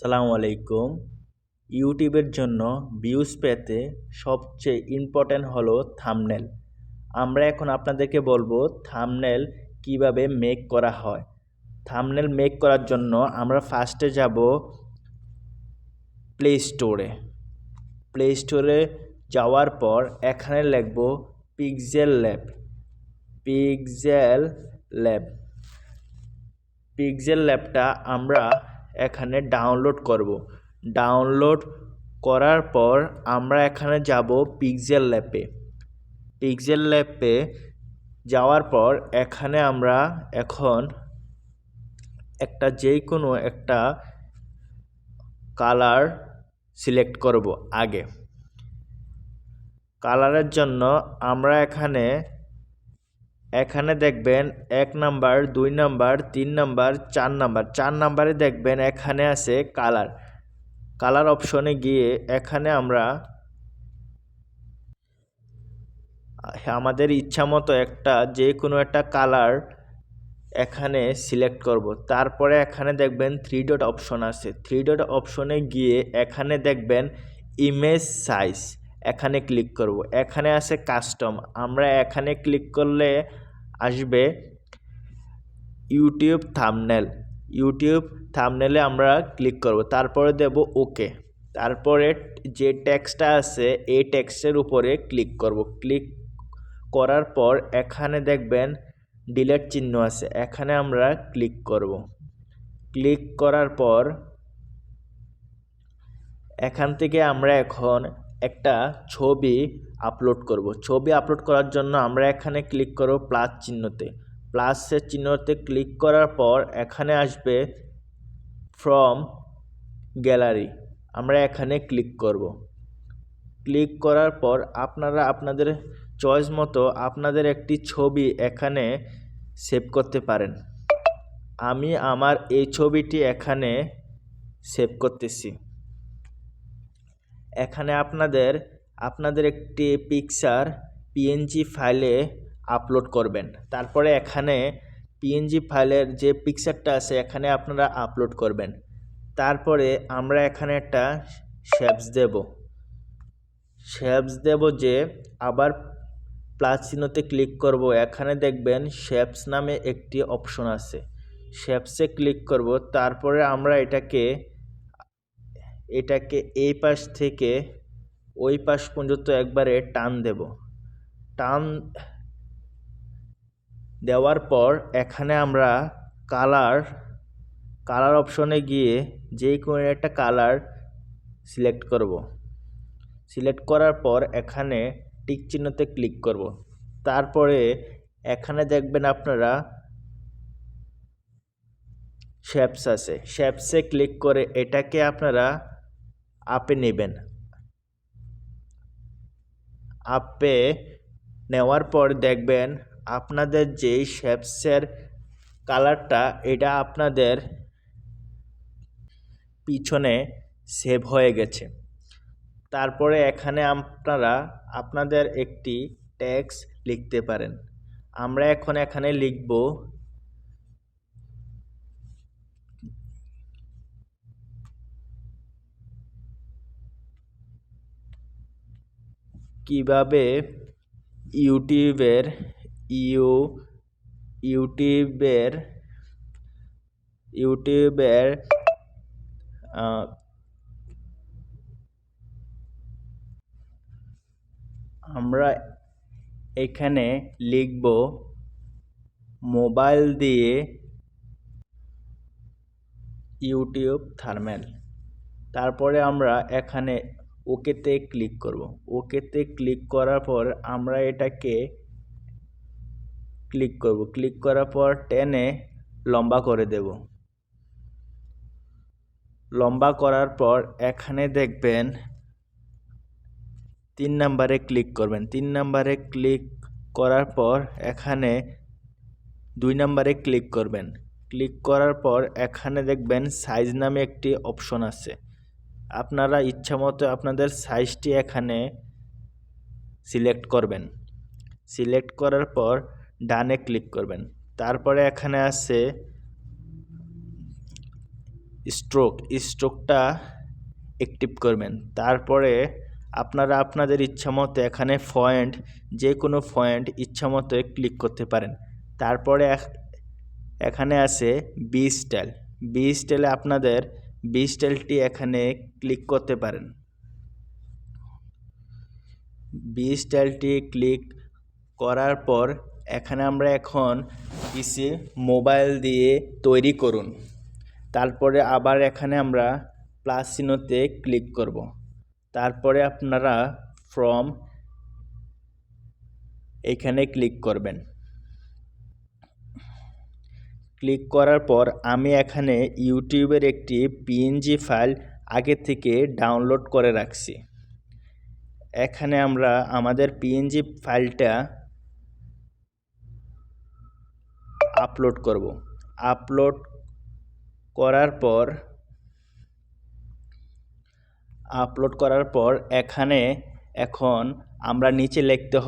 আসসালামু আলাইকুম। ইউটিউবের জন্য ভিউজ পেতে সবচেয়ে ইম্পর্ট্যান্ট হলো থাম্বনেল। আমরা এখন আপনাদেরকে বলবো থাম্বনেল কিভাবে মেক করা হয়। থাম্বনেল মেক করার জন্য আমরা ফার্স্টে যাব প্লে স্টোরে। প্লে স্টোরে যাওয়ার পর এখানে লিখব pixel lab. Pixel lab pixel ল্যাবটা আমরা এখানে ডাউনলোড করব। ডাউনলোড করার পর আমরা এখানে যাব পিক্সেল ল্যাবে। পিক্সেল ল্যাবে যাওয়ার পর এখানে আমরা এখন যে কোনো একটা কালার সিলেক্ট করব। আগে কালারের জন্য আমরা এখানে দেখবেন 1 নাম্বার, 2 নাম্বার, 3 নাম্বার, 4 নাম্বার। 4 নাম্বারে দেখবেন এখানে আছে কালার। কালার অপশনে গিয়ে এখানে আমরা আমাদের ইচ্ছামতো যে কোনো একটা কালার এখানে সিলেক্ট করব। তারপরে এখানে দেখবেন 3 ডট অপশন আছে। 3 ডট অপশনে গিয়ে এখানে দেখবেন ইমেজ সাইজ, এখানে ক্লিক করব। এখানে আছে কাস্টম, আমরা এখানে ক্লিক করলে আসবে ইউটিউব থাম্বনেল। ইউটিউব থাম্বনেলে আমরা ক্লিক করব, তারপরে দেব ওকে। তারপরে যে টেক্সটটা আছে এই টেক্সটের উপরে ক্লিক করব। ক্লিক করার পর এখানে দেখবেন ডিলিট চিহ্ন আছে, এখানে আমরা ক্লিক করব। ক্লিক করার পর এখান থেকে আমরা এখন একটা ছবি আপলোড করব। ছবি আপলোড করার জন্য আমরা এখানে ক্লিক করব প্লাস চিহ্নতে। প্লাসের চিহ্নতে ক্লিক করার পর এখানে আসবে ফ্রম গ্যালারি, আমরা এখানে ক্লিক করব। ক্লিক করার পর আপনারা আপনাদের চয়েস মতো আপনাদের একটি ছবি এখানে সেভ করতে পারেন। আমি আমার এই ছবিটি এখানে সেভ করতেছি। এখানে আপনাদের একটি পিকচার পিএনজি ফাইলে আপলোড করবেন। তারপরে এখানে পিএনজি ফাইলের যে পিকচারটা আছে এখানে আপনারা আপলোড করবেন। তারপরে আমরা এখানে একটা শেপস দেব যে আবার প্লাস চিহ্নতে ক্লিক করব। এখানে দেখবেন শেপস নামে একটি অপশন আছে, শেপসে ক্লিক করব। তারপরে আমরা এটাকে এই পাশ থেকে ওই পাশ পর্যন্ত একবারে টান দেব। টান দেওয়ার পর এখানে আমরা কালার অপশনে গিয়ে যে কোনো একটা কালার সিলেক্ট করব। সিলেক্ট করার পর এখানে টিক চিহ্নতে ক্লিক করব। তারপরে এখানে দেখবেন আপনারা শেপস আছে, শেপসে ক্লিক করে এটাকে আপনারা আপে নেবেন। আপে নেওয়ার পর দেখবেন আপনাদের যেই শেপসের কালারটা এটা আপনাদের পিছনে সেভ হয়ে গেছে। তারপরে এখানে আপনারা আপনাদের একটি টেক্সট লিখতে পারেন। আমরা এখন এখানে লিখব কিভাবে ইউটিউবের আমরা এখানে লিখব মোবাইল দিয়ে ইউটিউব থাম্বনেল। তারপরে আমরা এখানে ওকেতে ক্লিক করব। ওকেতে ক্লিক করার পর আমরা এটাকে ক্লিক করব। ক্লিক করার পর টেনে লম্বা করে দেব। লম্বা করার পর এখানে দেখবেন 3 নাম্বারে ক্লিক করবেন। 3 নাম্বারে ক্লিক করার পর এখানে 2 নাম্বারে ক্লিক করবেন। ক্লিক করার পর এখানে দেখবেন সাইজ নামে একটি অপশন আছে, আপনারা ইচ্ছামতো আপনাদের সাইজটি এখানে সিলেক্ট করবেন। সিলেক্ট করার পর ডানে ক্লিক করবেন। তারপরে এখানে আছে স্ট্রোকটা অ্যাক্টিভ করবেন। তারপরে আপনারা আপনাদের ইচ্ছামতো এখানে পয়েন্ট, যে কোনো পয়েন্ট ইচ্ছামতো ক্লিক করতে পারেন। তারপরে এখানে আছে বি স্টাইলে আপনাদের বি স্টাইলটি এখানে ক্লিক করতে পারেন। বি স্টাইলটি ক্লিক করার পর এখানে আমরা এখন কিছু মোবাইল দিয়ে তৈরি করুন। তারপরে আবার এখানে আমরা প্লাস চিহ্নতে ক্লিক করব। তারপরে আপনারা ফ্রম এখানে ক্লিক করবেন। ক্লিক করার পর আমি এখানে ইউটিউবের একটি পিএনজি ফাইল আগে থেকে ডাউনলোড করে রাখছি। এখানে আমরা আমাদের পিএনজি ফাইলটা আপলোড করব। আপলোড করার পর এখানে এখন আমরা নিচে লিখতে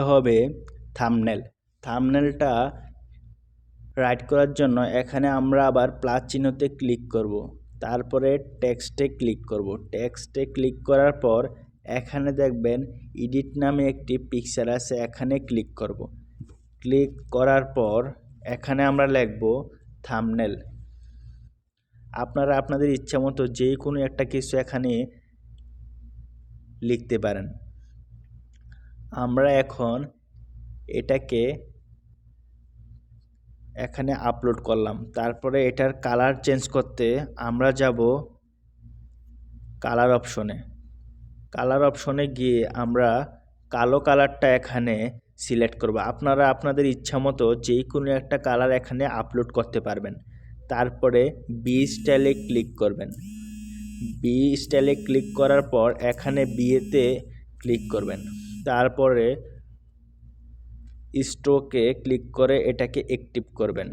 হবে থাম্বনেলটা রাইট করার জন্য এখানে আমরা আবার প্লাস চিহ্নতে ক্লিক করব। তারপরে টেক্সটে ক্লিক করার পর এখানে দেখবেন এডিট নামে একটি পিকচার আছে, এখানে ক্লিক করব। ক্লিক করার পর এখানে আমরা লিখব থাম্বনেল। আপনারা আপনাদের ইচ্ছামতো যে কোনো একটা কিছু এখানে লিখতে পারেন। আমরা এখন এটাকে এখানে আপলোড করলাম। তারপরে এটার কালার চেঞ্জ করতে আমরা যাব কালার অপশনে গিয়ে আমরা কালো কালারটা এখানে সিলেক্ট করব। আপনারা আপনাদের ইচ্ছামতো যে কোনো একটা কালার এখানে আপলোড করতে পারবেন। তারপরে বি স্টাইলে ক্লিক করবেন। বি স্টাইলে ক্লিক করার পর এখানে বিয়েতে ক্লিক করবেন। তারপরে স্ট্রোকে ক্লিক করে এটাকে অ্যাক্টিভ করবেন।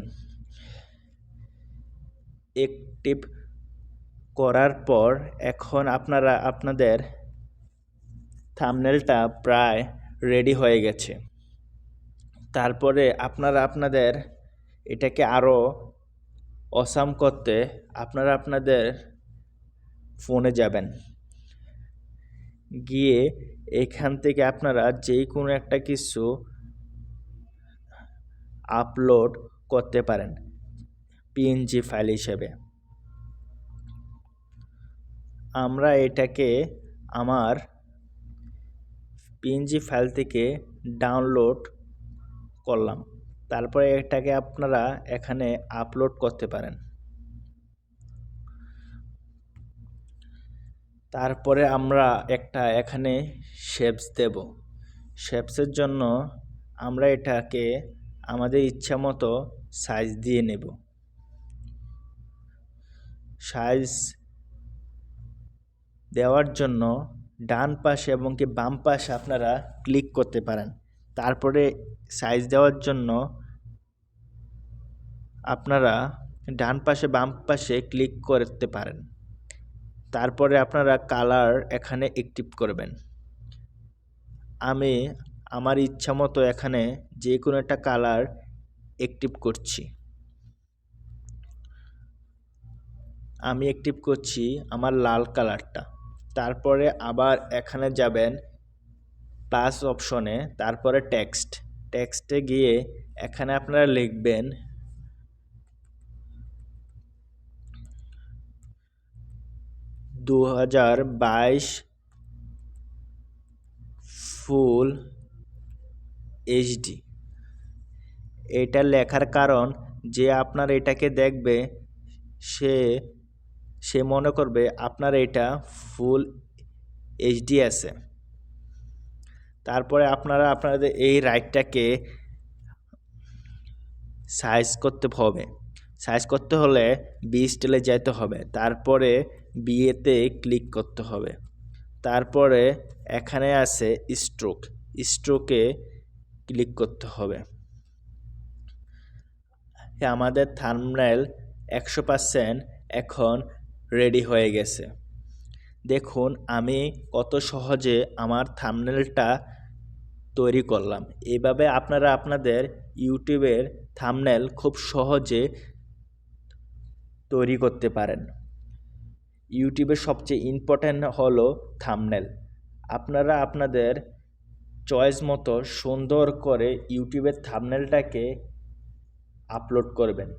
অ্যাক্টিভ করার পর এখন আপনারা আপনাদের থাম্বনেলটা প্রায় রেডি হয়ে গেছে। তারপরে আপনারা আপনাদের এটাকে আরও অসাম করতে আপনারা আপনাদের ফোনে যাবেন, গিয়ে এখান থেকে আপনারা যে কোনো একটা কিছু আপলোড করতে পারেন পিএনজি ফাইল হিসেবে। আমরা এটাকে আমার পিএনজি ফাইল থেকে ডাউনলোড করলাম। তারপরে এটাকে আপনারা এখানে আপলোড করতে পারেন। তারপরে আমরা একটা এখানে শেপস দেব। শেপসের জন্য আমরা এটাকে আমাদের ইচ্ছামতো সাইজ দিয়ে নেব। সাইজ দেওয়ার জন্য ডান পাশে এবং কি বাম পাশে আপনারা ক্লিক করতে পারেন। তারপরে সাইজ দেওয়ার জন্য আপনারা ডান পাশে বাম পাশে ক্লিক করতে পারেন। তারপরে আপনারা কালার এখানে অ্যাক্টিভ করবেন। আমি আমার ইচ্ছামতো এখানে যে কোনো একটা কালার অ্যাক্টিভ করছি। আমি অ্যাক্টিভ করছি আমার লাল কালারটা। তারপরে আবার এখানে যাবেন প্লাস অপশনে, তারপরে টেক্সটে গিয়ে এখানে আপনারা লিখবেন 2022 ফুল এইচডি। এটা লেখার কারণ যে আপনার এটাকে দেখবে সে মনে করবে আপনার এটা ফুল এইচডি আছে। তারপরে আপনারা আপনাদের এই রাইটটাকে সাইজ করতে হলে বি স্টাইলে যেতে হবে। তারপরে বিয়েতে ক্লিক করতে হবে। তারপরে এখানে আছে স্ট্রোকে ক্লিক করতে হবে। আমাদের থাম্বনেল 100% এখন রেডি হয়ে গেছে। দেখুন আমি কত সহজে আমার থাম্বনেলটা তৈরি করলাম। এইভাবে আপনারা আপনাদের ইউটিউবের থাম্বনেল খুব সহজে তৈরি করতে পারেন। ইউটিউবের সবচেয়ে ইম্পর্ট্যান্ট হলো থাম্বনেল। আপনারা আপনাদের চয়েস মতো সুন্দর করে ইউটিউবের থাম্বনেলটাকে আপলোড করবেন।